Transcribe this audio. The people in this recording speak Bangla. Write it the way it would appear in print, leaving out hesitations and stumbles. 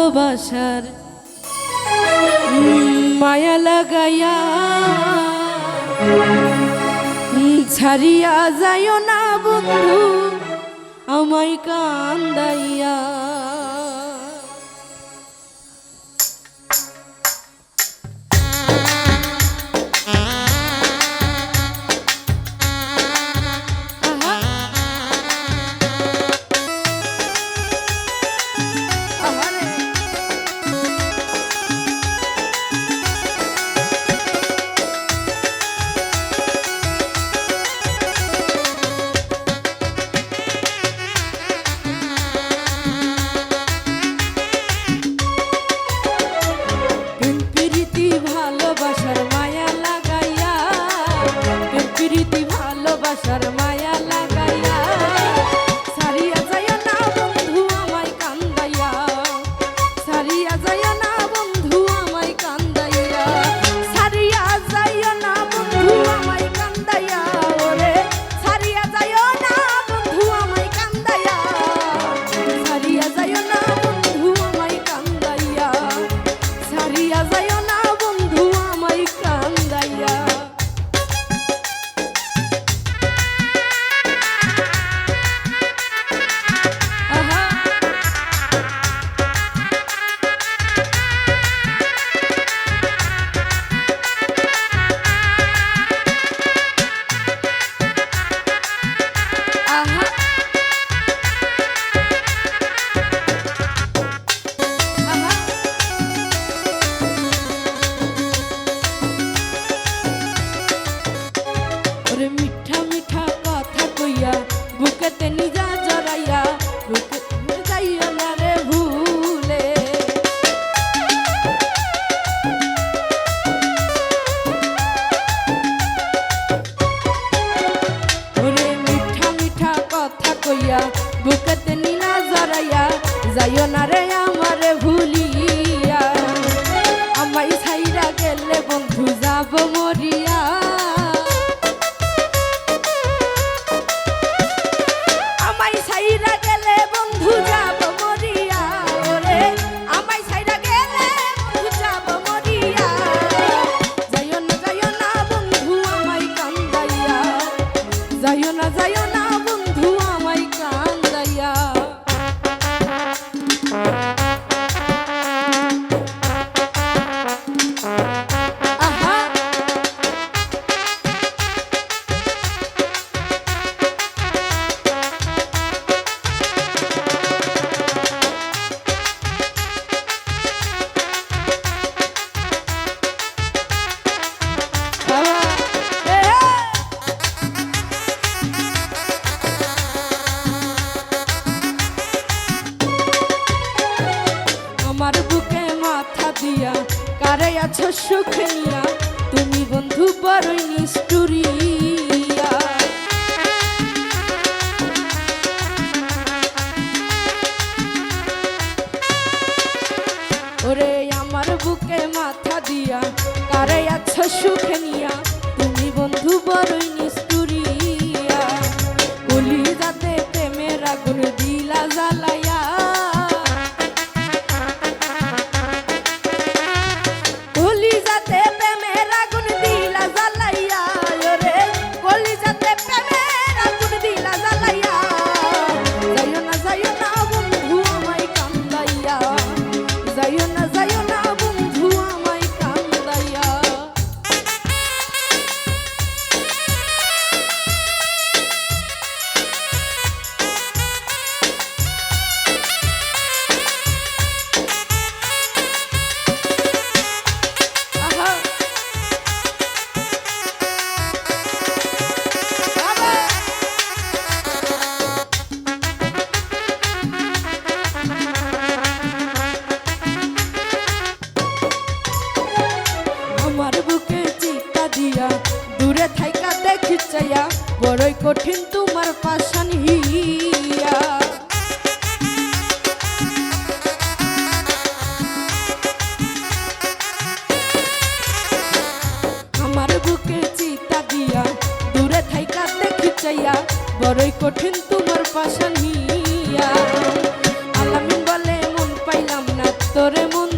ভালোবাসার মায়া লাগাইয়া ছাড়িয়া যাইও না বন্ধু আমায় কান্দাইয়া। ভালোবাসার মায়া লাগাইয়া প্রীতি ভালোবাসার মায়া লাগাইয়া সারিয়া যায় না বন্ধু আমায় কান্দাইয়া সারিয়া যায় না বন্ধু আমায় কান্দাইয়া সারিয়া যায় না বন্ধু আমায় কান্দাইয়া ওরে সারিয়া যায় না বন্ধু আমায় কান্দাইয়া সারিয়া যায় না বন্ধু আমায় কান্দাইয়া সারিয়া যায় না মিঠা মিঠা কথা কইয়া বুকেতে নিজা জড়াইয়া বুকে যাইও না রে ভুলে ওরে মিঠা মিঠা কথা কইয়া বুকেতে নীলা জড়াইয়া যাইও না রে আমারে ভুলিয়া আমায় ছাইরা গেলে বন্ধু যাব মরিয়া যাইও না বন্ধু আমায় কান্দাইয়া। আমার বুকে মাথা দিয়া কারে আছো সুখ নিয়া তুমি বন্ধু বড়ই নিষ্ঠুরিয়া ওরে আমার বুকে মাথা দিয়া কারে আছো সুখ নিয়া তুমি বন্ধু বড়ই নিষ্ঠুরিয়া কলিজাতে প্রেমের আগুন দিলা জ্বালাইয়া দূরে থাইকা দেখি চাইয়া বড়ই কঠিন তোমার পাশান হিয়া আমার বুকে চিতা দিয়া দূরে থাইকা দেখি চাইয়া বড়ই কঠিন তোমার পাশান হিয়া আলামিন বলে মন পাইলাম না তোরে মন